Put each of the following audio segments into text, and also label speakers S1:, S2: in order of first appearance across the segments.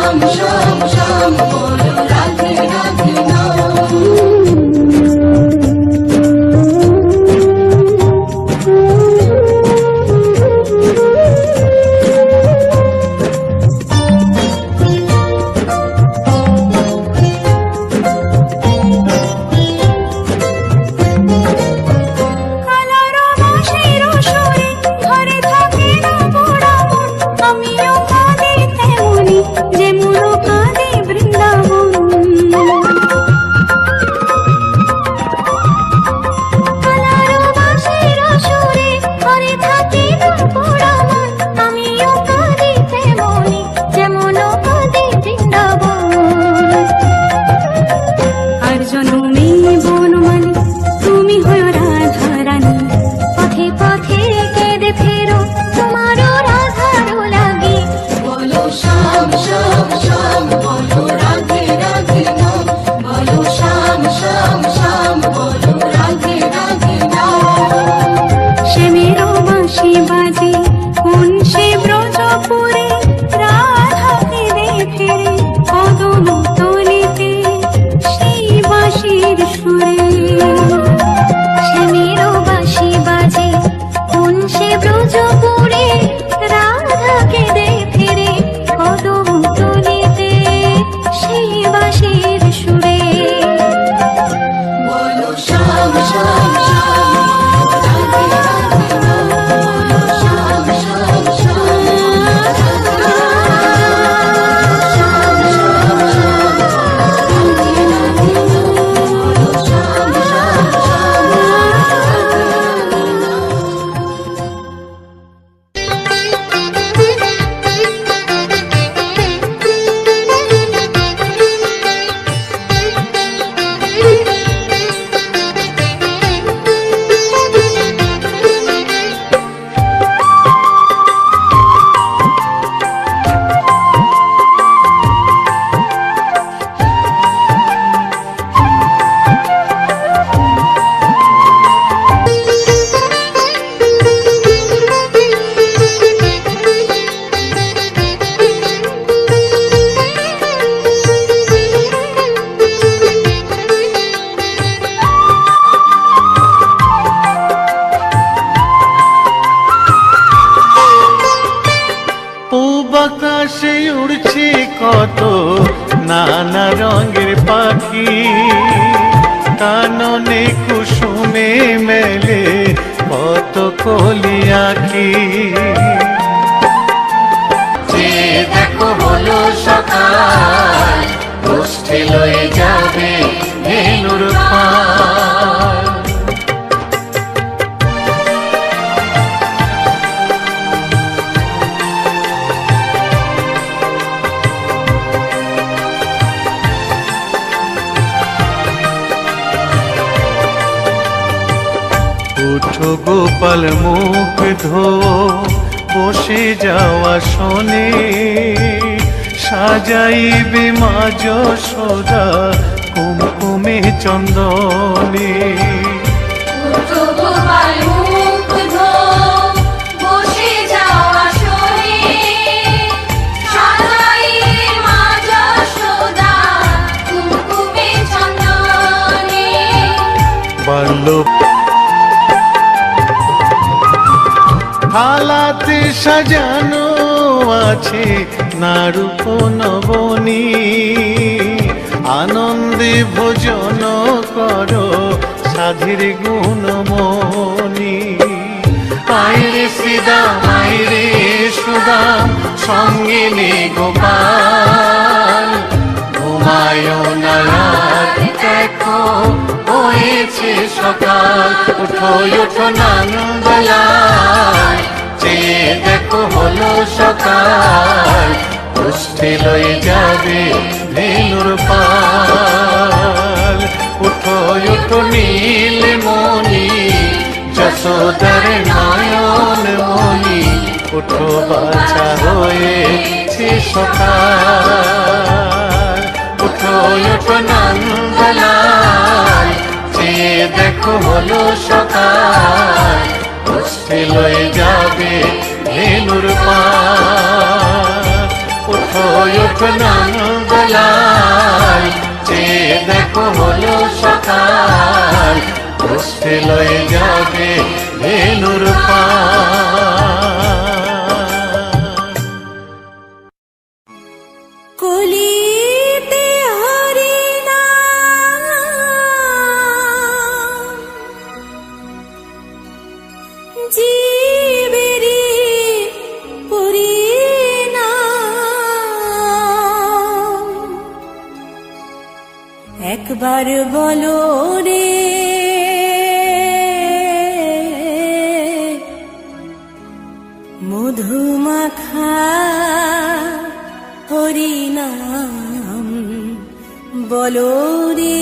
S1: শ্যাম শ্যাম শ্যাম বলো রাধে রাধে নাম।
S2: আকাশে উড়ছে কত নানা রঙের পাখি, কাননে কুসুমে মেলে কত কলি আঁখি। যে দেখো হলো সকাল, গোষ্ঠী লয়ে যাবে ধেনুর পাল। উঠো গোপাল মুখ ধো, বসে যাওয়া শোনে, সাজাইবে মা যশোদা কুমকুমে চন্দনে।
S1: উঠো গোপাল মুখ ধো, বসে যাওয়া শোনে, সাজাইবে মা যশোদা কুমকুমে চন্দনে।
S2: বাল্য থালাতে সাজানো আছে নারূপ নবনী, আনন্দে ভোজন করো সাধীর গুণমণি। আইরে শ্রীদাম আইরে সুদাম, সঙ্গে নে গোপাল, ঘুমায় না রাত দেখো হয়েছে সকাল। উঠো উঠো নানবেলায়, চেয়ে দেখো হলো সকাল, গোষ্ঠী লয়ে যাবে ধেনুর পাল। উঠো উঠো নীলমণি, যশোদার নয়ন মণি, উঠো বাছা হয়েছে সকাল। উঠো উঠো নন্দলাল, চেয়ে দেখো হলো সকাল, গোষ্ঠী লয়ে যাবে ধেনুর পাল। উঠো উঠো নন্দলাল, চেয়ে দেখো হলো সকাল, উঠতে লয়ে যাবে ধেনুর পাল।
S3: কলিতে হরি নাম জীবেরি পরিণাম, একবার বলো রে মধুমাখা হরিনাম বলো রে।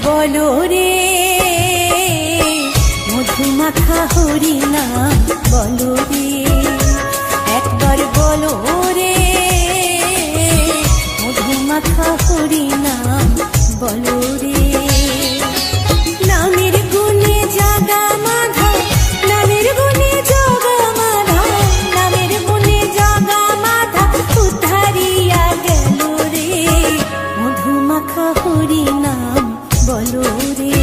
S3: বলো রে মধুমাখা হরিনাম বলো রে, একবার বলো রে মধুমাখা হরিনাম বলো রে। নামের গুণে জাগা মাধা, নামের গুণে জাগা মাধা, নামের গুণে জাগা মাধা উদ্ধারিয়া গেল রে মধুমাখা হরিনাম বলো রে,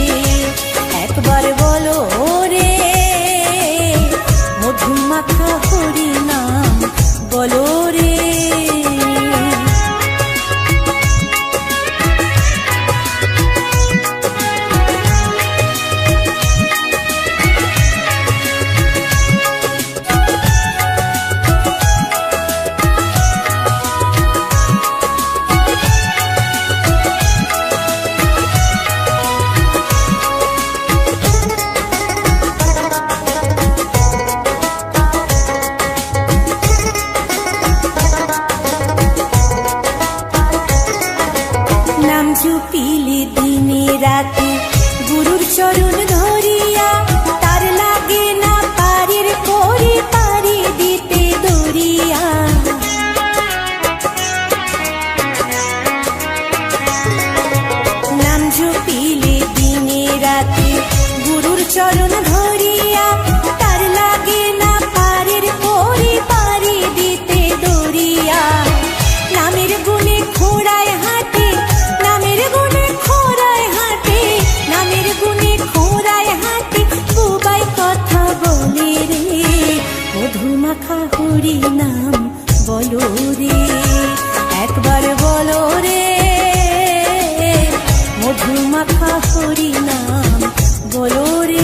S3: একবার বলো রে মধুমাখা হরিনাম বলো রে। নাম জপিলে দিনে রাতে গুরুর চরণ ধরিয়া, তার লাগে না পারির পরে পারি দিতে দরিয়া। নাম জপিলে দিনে রাতে গুরুর চরণ ধরিয়া, তার লাগে না পারির পরে পারি দিতে দরিয়া। নামের গুণে খোড়ায় হাতে, নামের গুণে খোড়ায় হাতে, নামের গুণে খোড়ায় হাতে বুবাই কথা বলে রে মধুমাখা হরিনাম বলো রে, একবার বলো রে মধুমাখা হরিনাম বলো রে।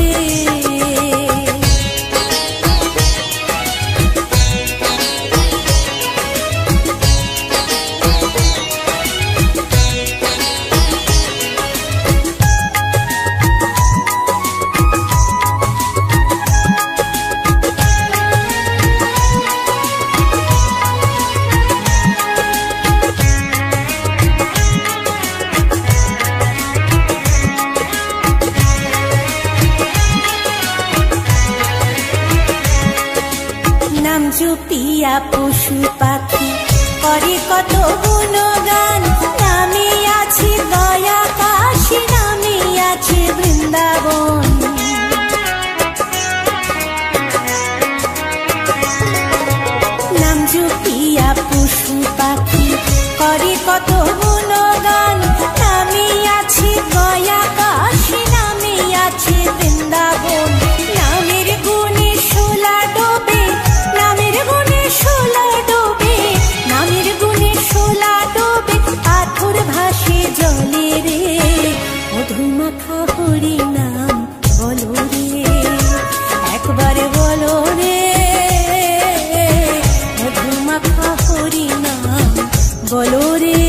S3: নাম জপিয়া পশু পাখি করে কত গুণগান, নামে আছে গয়া কাশী, নামে আছে বৃন্দাবন। নাম জপিয়া পশু পাখি করে কত গুণগান, নামে আছে গয়া কাশী, নামে আছে বৃন্দাবন। নামের গুণে শোলা ডোবে, নামের গুণে শোলা ডোবে, নামের গুণে শোলা ডোবে, পাথর ভাসে জলে রে মধুমাখা হরিনাম বলো রে, একবার বলো রে মধুমাখা হরিনাম বলো রে।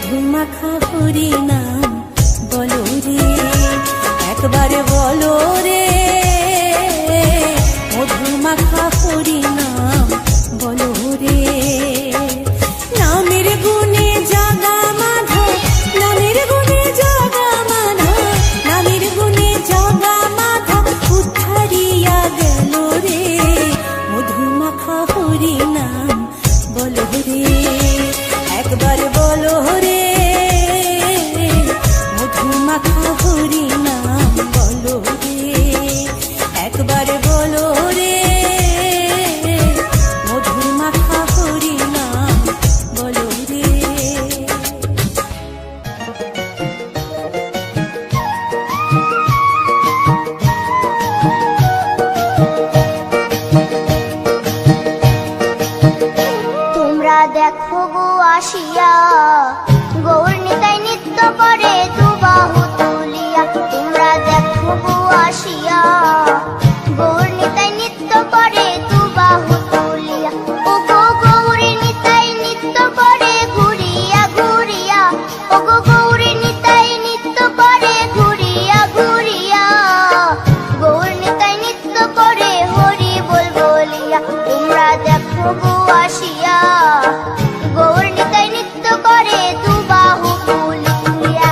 S3: মধুমাখা হরি নাম বলো রে, একবারে বলো রে, মধুমাখা হরি নাম বলো রে। নামের গুণে জাগা মাধব, নামের গুণে জাগা মাধব, নামের গুণে জাগা মাধব উদ্ধারিয়া গেল রে, মধুমাখা হরি নাম বলো রে, একবার বলো রে, মধুমাখা হরি নাম বলো রে, একবার বলো রে, মধুমাখা হরি নাম বলো রে।
S4: তোমরা দেখো গো আসিয়া, গৌর নিতাই নৃত্য করে দুবাহু তুলিয়া। তোমরা দেখো গো আসিয়া, গৌর নিতাই নৃত্য করে দুবাহু তুলিয়া। ও গো গৌরী নিতাই নৃত্য করে ঘুরিয়া ঘুরিয়া, ও গো গৌরী নিতাই নৃত্য করে ঘুরিয়া ঘুরিয়া, গৌর নিতাই নৃত্য করে হরি বল বলিয়া। তোমরা দেখো গো আসিয়া, গৌর নিতাই নৃত্য করে দুবাহু তুলিয়া।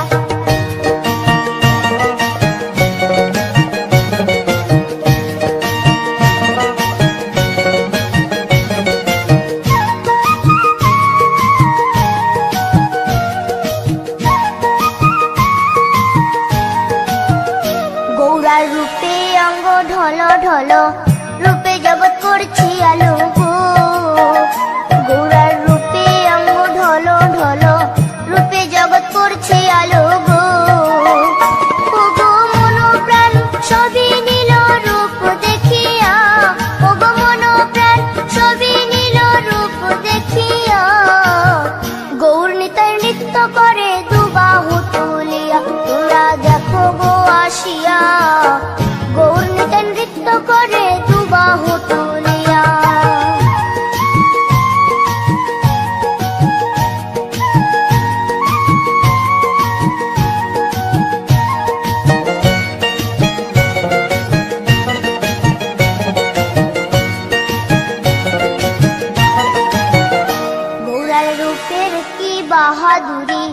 S4: গৌরার রূপে অঙ্গ ঢল ঢল, রূপে জগৎ করছি আলো গো। গৌরার রূপে অঙ্গ ঢল ঢল, রূপে জগৎ করছি আলো গো। ও গো মন প্রাণ সবই নীল রূপ দেখিয়া, ও গো মন প্রাণ সবই নীল রূপ দেখিয়া, গৌর নিতাই নৃত্য করে দুবাহু তুলিয়া। তোমরা দেখো গো আসিয়া, গৌর নিতাই নৃত্য করে দুবাহু তুলিয়া। গৌরার রূপের কি বাহাদুরি,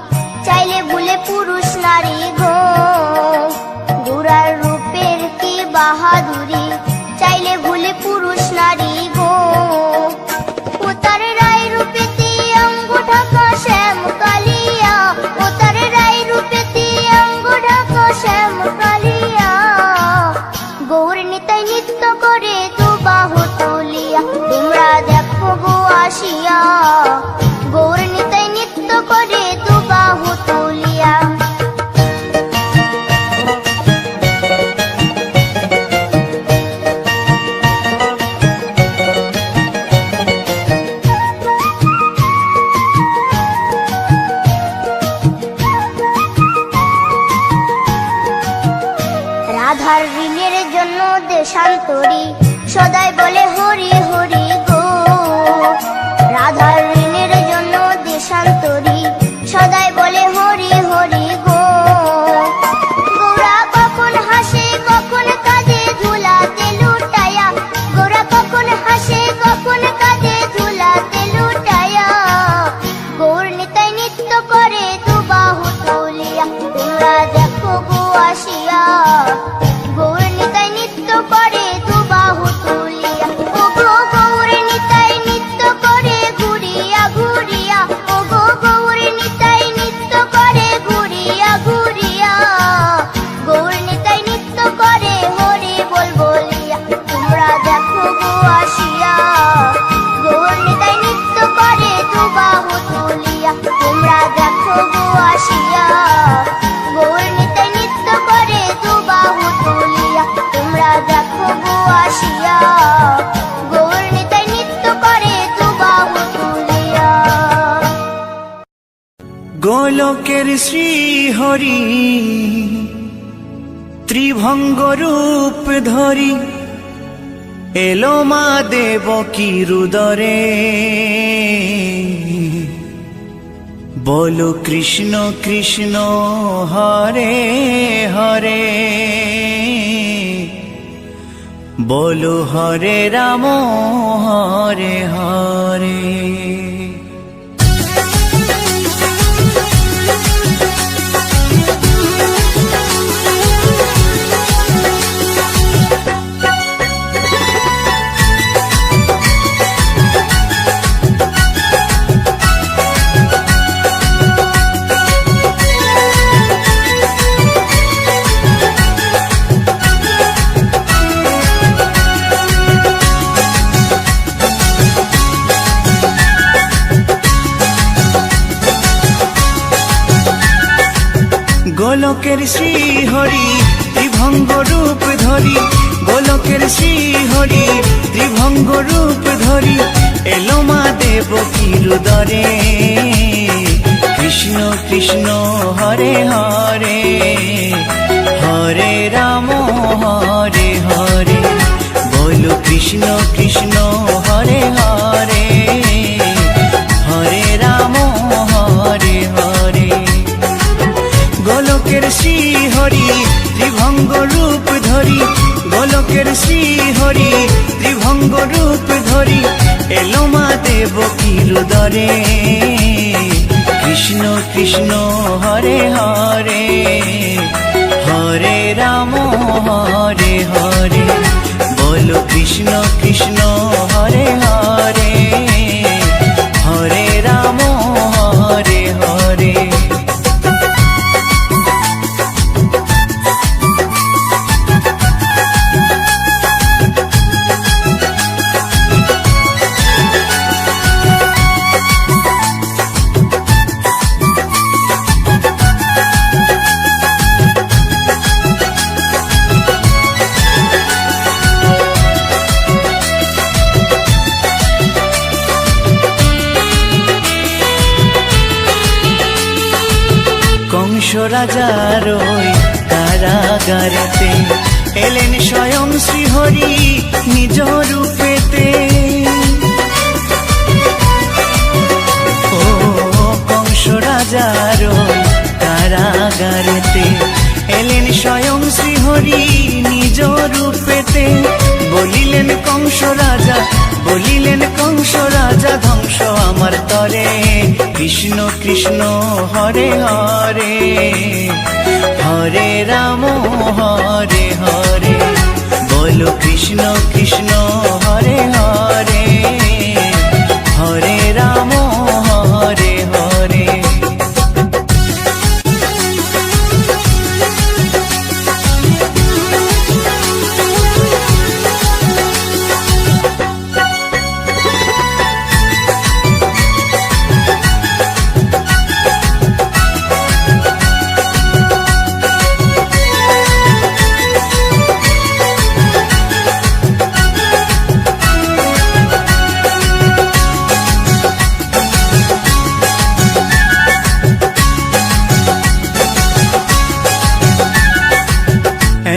S4: চাইলে ভুলে পুরুষ নারী গো। গৌরার রূপের কি বাহাদুরি, চাইলে ভুলে পুরুষ নারী গো। ও তার রায় রূপেতে অঙ্গ ঢাকা শ্যাম কালিয়া, ও তার রায় রূপেতে অঙ্গ ঢাকা শ্যাম কালিয়া, গৌর নিতাই নৃত্য করে দুবাহু তুলিয়া। তোমরা দেখো গো আসিয়া, গৌর নিতাই নৃত্য করে দুবাহু তুলিয়া। রাধার ঋণের জন্য দেশান্তরী, সদাই বলে হরি হরি গো। রাধার ঋণের জন্য দেশান্তরী, সদাই বলে হরি হরি গো। গৌরা কখন হাসে কখন কাঁদে ধুলাতে লুটায়া, গৌরা কখন হাসে কখন কাঁদে ধুলাতে লুটায়া, গৌর নিতাই নৃত্য করে দুবাহু তুলিয়া। তোমরা দেখো গো আসিয়া, গৌর নিতাই নৃত্য করে দুবাহু তুলিয়া। ও গো গৌর নিতাই নৃত্য করে ঘুরিয়া ঘুরিয়া, ও গো গৌর নিতাই নৃত্য করে ঘুরিয়া ঘুরিয়া, গৌর নিতাই নৃত্য করে হরি বল বলিয়া। তোমরা দেখো গো আসিয়া, গৌর নিতাই নৃত্য করে দুবাহু তুলিয়া। তোমরা দেখো গো আসিয়া, গৌর নিতাই নৃত্য করে দুবাহু তুলিয়া। তোমরা দেখো গো আসিয়া, গৌর নিতাই নৃত্য করে দুবাহু তুলিয়া।
S5: গোলকের শ্রী হরি ত্রিভঙ্গ রূপ ধরি, এলো মা দেবকী রুদরে। বলো কৃষ্ণ কৃষ্ণ হরে হরে, বলো হরে রাম হরে হরে। গোলকের শ্রী হরি ত্রিভঙ্গ রূপ ধরি, গোলকের শ্রী হরি ত্রিভঙ্গ রূপ ধরি, এলো মা দেবকীর উদরে। কৃষ্ণ কৃষ্ণ হরে হরে, হরে রাম হরে হরে, বলো কৃষ্ণ কৃষ্ণ হরে হরে, হরে রাম হরে হরে। গোলকের শ্রী হরি ত্রিভঙ্গ রূপ ধরি, গোলকের শ্রী হরি ত্রিভঙ্গ রূপ ধরি, এলো মা দেবকীর উদরে। কৃষ্ণ কৃষ্ণ হরে হরে, হরে রাম হরে হরে, বলো কৃষ্ণ কৃষ্ণ হরে হরে, হরে রাম হরে হরে। কংস রাজার ওই কারাগারেতে এলেন স্বয়ং শ্রীহরি নিজ রূপেতে। ও কংস রাজার ওই কারাগারেতে এলেন স্বয়ং শ্রীহরি নিজ রূপেতে। বলিলেন কংস রাজা, বলিলেন কংস রাজা, ধ্বংস আমার তরে। কৃষ্ণ কৃষ্ণ হরে হরে, হরে রাম হরে হরে, বলো কৃষ্ণ কৃষ্ণ হরে হরে, হরে রাম হরে হরে।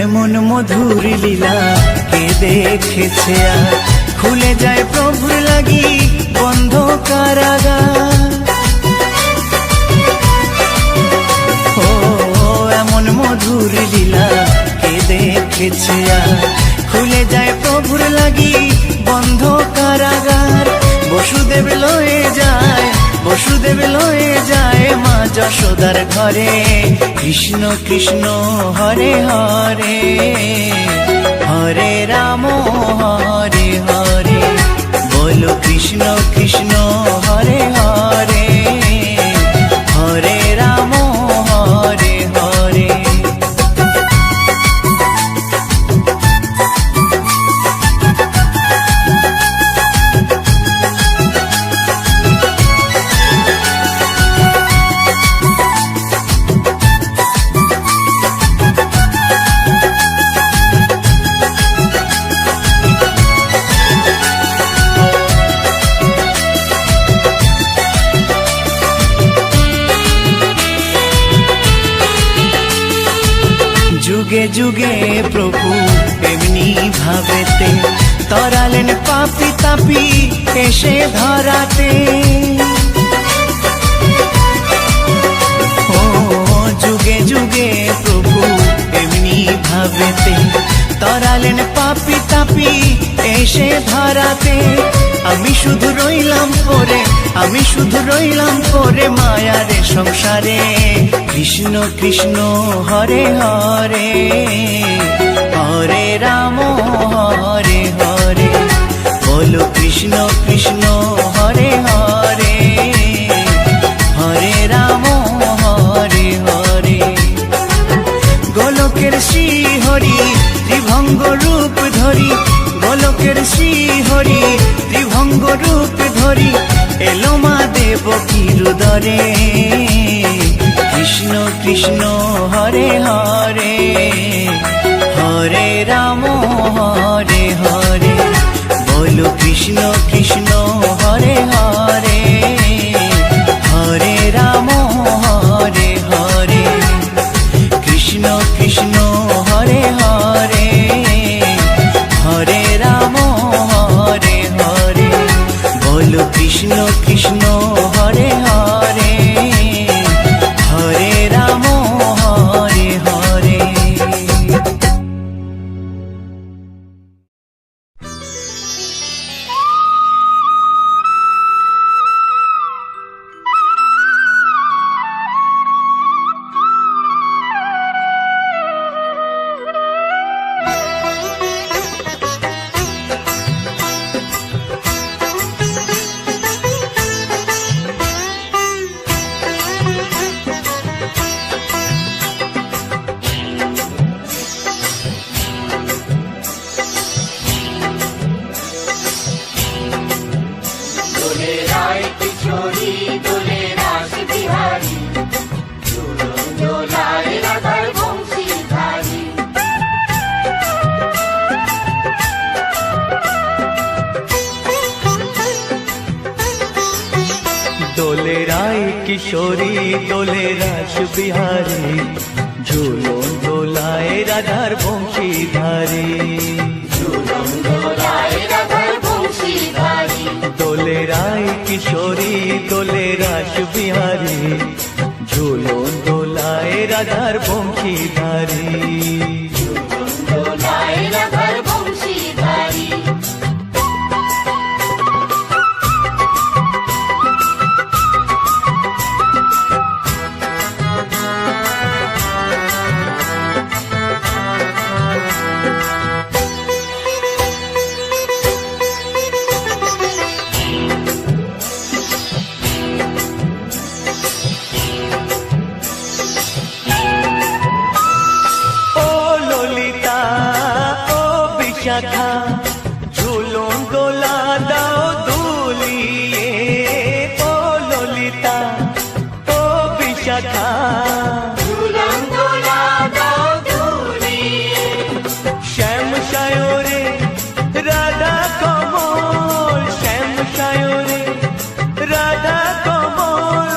S5: এমন মধুর লীলা কে দেখেছে আর, খুলে যায় প্রভুর লাগি বন্ধ কারাগার। ও এমন মধুর লীলা কে দেখেছে আর, খুলে যায় প্রভুর লাগি বন্ধ কারাগার। বসুদেব লয়ে যায়, বসুদেব লয়ে যায় মা যশোদার ঘরে। কৃষ্ণ কৃষ্ণ হরে হরে, হরে রাম হরে হরে, বলো কৃষ্ণ কৃষ্ণ হরে হরে, হরে রাম হরে হরে। যুগে যুগে প্রভু এমনি ভাবেতে তরালেন পাপি তাপি এসে ধরাতে। ভাবেতে তরালেন পাপি তাপি এসে ধরাতে আমি শুধু রইলাম পরে মায়ারে সংসারে কৃষ্ণ কৃষ্ণ হরে হরে হরে রাম হরে হরে বলো কৃষ্ণ কৃষ্ণ হরে হরে হরে রাম হরে হরে গোলকের শ্রীহরি ত্রিভঙ্গ রূপ ধরি গোলকের শ্রীহরি ত্রিভঙ্গ রূপ ধরি এলো মা দেবকীর উদরে কৃষ্ণ কৃষ্ণ হরে হরে হরে রাম হরে হরে বলো কৃষ্ণ কৃষ্ণ হরে হরে হরে রাম হরে হরে কৃষ্ণ কৃষ্ণ হরে হরে হরে রাম হরে হরে বলো কৃষ্ণ কৃষ্ণ হরে হরে হরে রাম হরে হরে
S1: দোলে রায় কিশোরী দোলে রাস বিহারী ঝুলন দোলায় রাধার বংশীধারী
S5: দোলে রায় কিশোরী দোলে রাস বিহারী ঝুলন দোলায় রাধার বংশীধারী
S1: ঝুলন দোলায় রাধার বংশীধারী
S5: দোলে রায় কিশোরী দোলে রাস বিহারী ঝুলন দোলায় রাধার বংশীধারী
S1: ঝুলন দোলায় রাধার বংশীধারী
S5: ও ললিতা ও বিশাখা ঝুলন দোলা দাও দুলিয়ে ও ললিতা ও বিশাখা
S1: ঝুলন দোলা দাও দুলিয়ে
S5: শ্যাম সায়রে রাধা কমল শ্যাম সায়রে রাধা কমল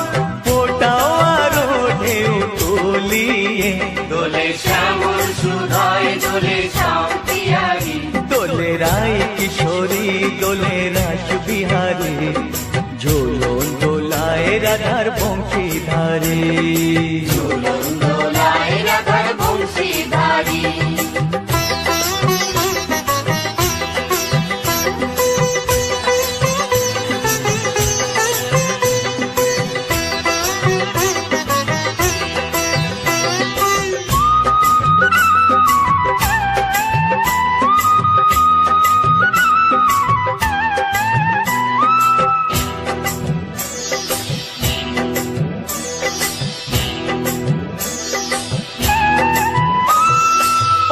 S5: ফোটাও আরো ঢেউ তুলিয়ে
S1: দোলে শ্যামল সুধায় দোলে শান্তিয়ারি
S5: দোলে রায় কিশোরী দোলে রাস বিহারী ঝুলন দোলায় রাধার বংশীধারী
S1: ঝুলন দোলায় রাধার বংশীধারী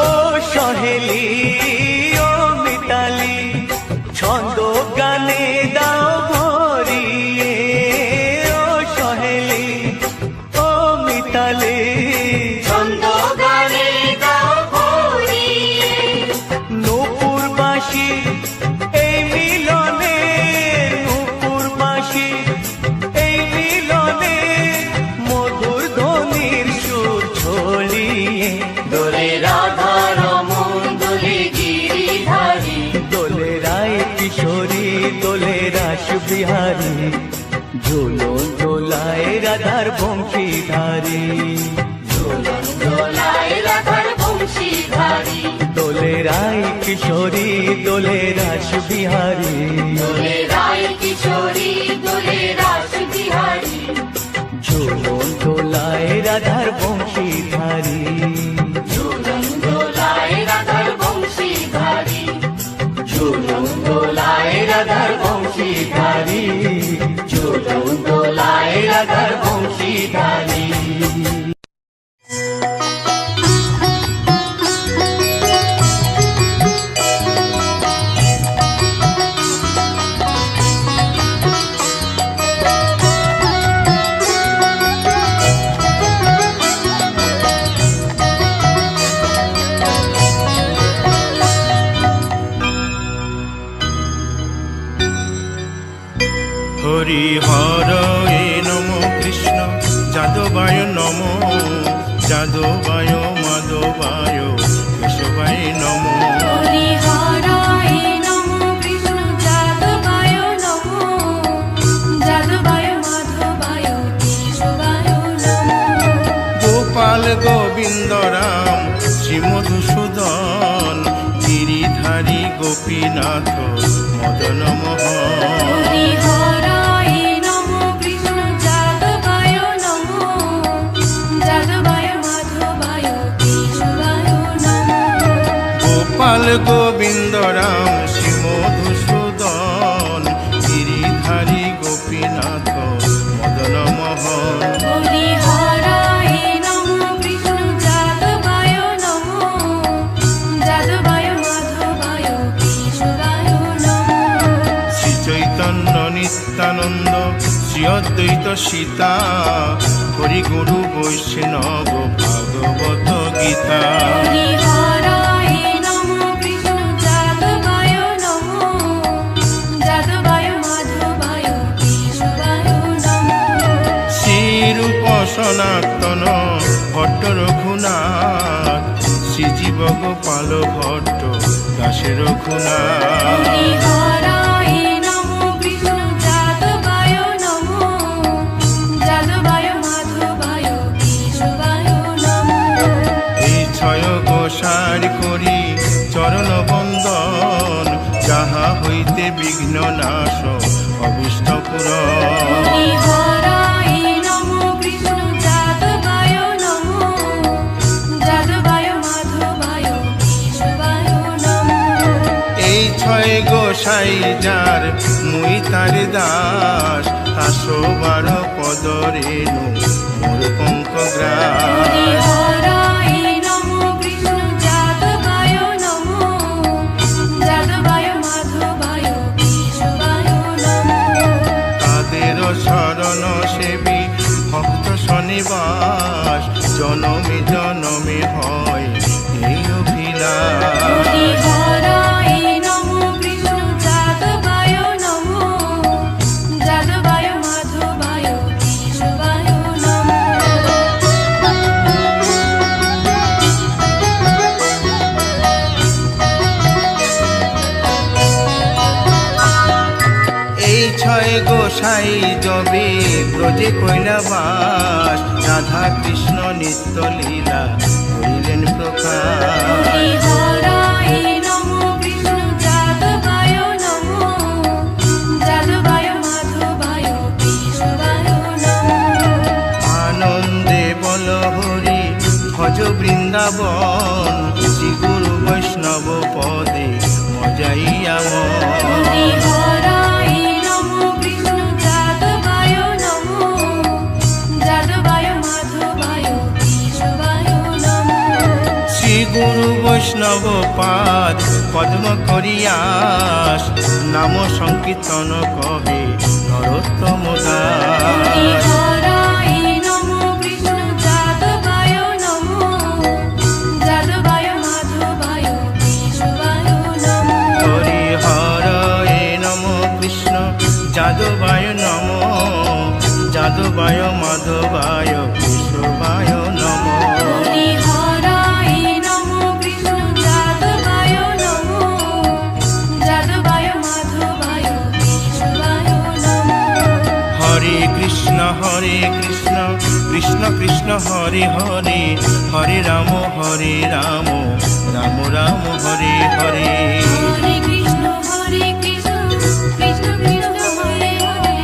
S5: ও সহেলি ও মিতালি ছন্দ গানে দাও ভরিয়ে ও সহেলি ও মিতালি
S1: ছন্দ গানে দাও ভরিয়ে
S5: নূপুর বাঁশি এই মিলনে নূপুর বাঁশি এই মিলনে মধুর ধ্বনির সুর ছড়িয়ে
S1: দোলে রাধা রমন দোলে গিরিধারী
S5: দোলে রায় কিশোরী দোলে রাস বিহারী ঝুলন দোলায় রাধার বংশীধারী
S1: ঝুলন দোলায় রাধার বংশীধারী বংশীধারী
S5: দোলে রায় কিশোরী দোলে রাস বিহারী
S1: দোলে রায় কিশোরী দোলে রাস বিহারী
S5: ঝুলন দোলায় রাধার বংশীধারী
S1: ঝুলন দোলায় রাধার বংশীধারী ঝুলন দোলায় রাধার বংশীধারী ঝুলন দোলায় রাধার বংশীধারী
S6: হরি হর এ নম কৃষ্ণ যাদবায় নম যাদবায় মাধবায় কেশবায় নম
S3: হরি হরায় নমো কৃষ্ণ যাদবায় নমো যাদবায় মাধবায় কেশবায় নমো
S6: গোপাল গোবিন্দ রাম শ্রী মধুসূদন গিরিধারী গোপীনাথ মদন মোহন
S3: হরি হরায় নমো কৃষ্ণ যাদবায় নমো যাদবায় মাধবায় কেশবায় নমো
S6: গোপাল গোবিন্দ রাম শ্রী মধুসূদন গিরিধারী গোপীনাথ মদন মোহন
S3: হরি হরায় নমো কৃষ্ণ যাদবায় নমো যাদবায় মাধবায় কেশবায় নমো
S6: শ্রী চৈতন্য নিত্যানন্দ শ্রী অদ্বৈত সীতা হরি গুরু বৈষ্ণব ভাগবত গীতা
S3: হরি হরায় নমো কৃষ্ণ যাদবায় নমো যাদবায় মাধবায় কেশবায় নমো
S6: শ্রীরূপ সনাতন ভট্ট রঘুনাথ শ্রীজীব গোপাল ভট্ট দাসে রঘুনাথ
S3: হরি হরায় নমো কৃষ্ণ যাদবায় নমো যাদবায় মাধবায় কেশবায় নমো
S6: এই ছয় গোসার করি চরণ বন্দন যাহা হইতে বিঘ্ন নাশ অভিষ্ট পুরন
S3: হরি হরায় নমো কৃষ্ণ যাদবায় নমো যাদবায় মাধবায় কেশবায় নমো
S6: এই ছয় গোসাই যার মুই তার দাস আসো বার পদ রেণু মোর পঙ্ক
S3: হরি
S6: গ্রাস
S3: হরায় নমো কৃষ্ণ যাদবায় নমো যাদবায় মাধবায় কেশবায় নমো
S6: তাদের শরণ সেবী ভক্ত শনিবাস জনমে জনমে হয় এই অভিলাষ
S3: হরি হরায় নমো কৃষ্ণ যাদবায় নমো যাদবায় মাধবায় কেশবায় নমো
S6: এই ছয় গোসাই যবে ব্রজে কৈলাবাস রাধা কৃষ্ণ নিত্য লীলা করিলেন প্রকাশ
S3: হরি হরায় নমো কৃষ্ণ যাদবায় নমো যাদবায় মাধবায় কেশবায় নমো
S6: আনন্দে বল হরি ভজ বৃন্দাবন শ্রী গুরু বৈষ্ণব পদে মজাইয়া
S3: হরি হরায় নমো কৃষ্ণ যাদবায় নমো যাদবায় মাধবায় কেশবায় নমো
S6: শ্রী গুরু বৈষ্ণব পাদ পদ্ম করিয়াস নাম সংকীর্তন কহে নরোত্তম
S3: হরি
S6: দাস
S3: হরায় নমো কৃষ্ণ যাদবায় নমো যাদবায় মাধবায় কেশবায় নমো
S6: হরি হর এ নম কৃষ্ণ যাদবায় নম যাদবায় মাধবায় কেশবায় নম
S3: হরি হরায় নমো কৃষ্ণ যাদবায় নমো যাদবায় মাধবায় কেশবায় নমো
S6: হরে কৃষ্ণ হরে কৃষ্ণ কৃষ্ণ হরে হরে হরে রাম রাম রাম হরে হরে
S3: হরে কৃষ্ণ কৃষ্ণ কৃষ্ণ হরে হরে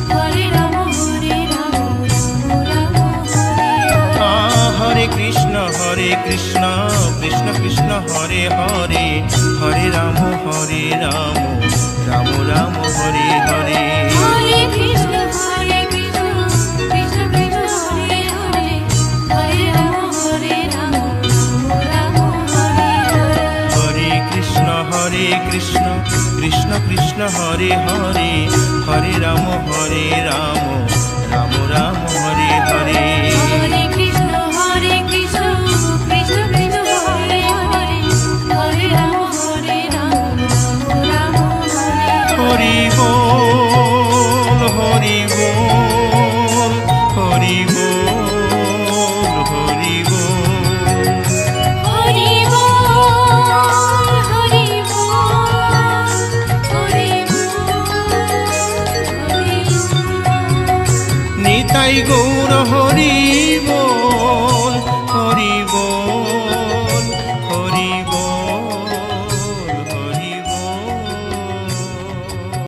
S3: হরে রাম রাম হরে হরে
S6: হরে কৃষ্ণ কৃষ্ণ কৃষ্ণ হরে হরে হরে রাম রাম রাম হরে হরে
S3: হরে কৃষ্ণ কৃষ্ণ কৃষ্ণ হরে হরে হরে রাম রাম হরে হরে
S6: হরে কৃষ্ণ কৃষ্ণ কৃষ্ণ হরে হরে হরে রাম রাম রাম হরে হরে
S3: হরে কৃষ্ণ কৃষ্ণ কৃষ্ণ হরে হরে হরে রাম রাম হরে
S6: হরি বল হরি বল হরি বল হরি বল
S3: হরি বল হরি বল হরি বল
S6: নিতাই গৌর হরি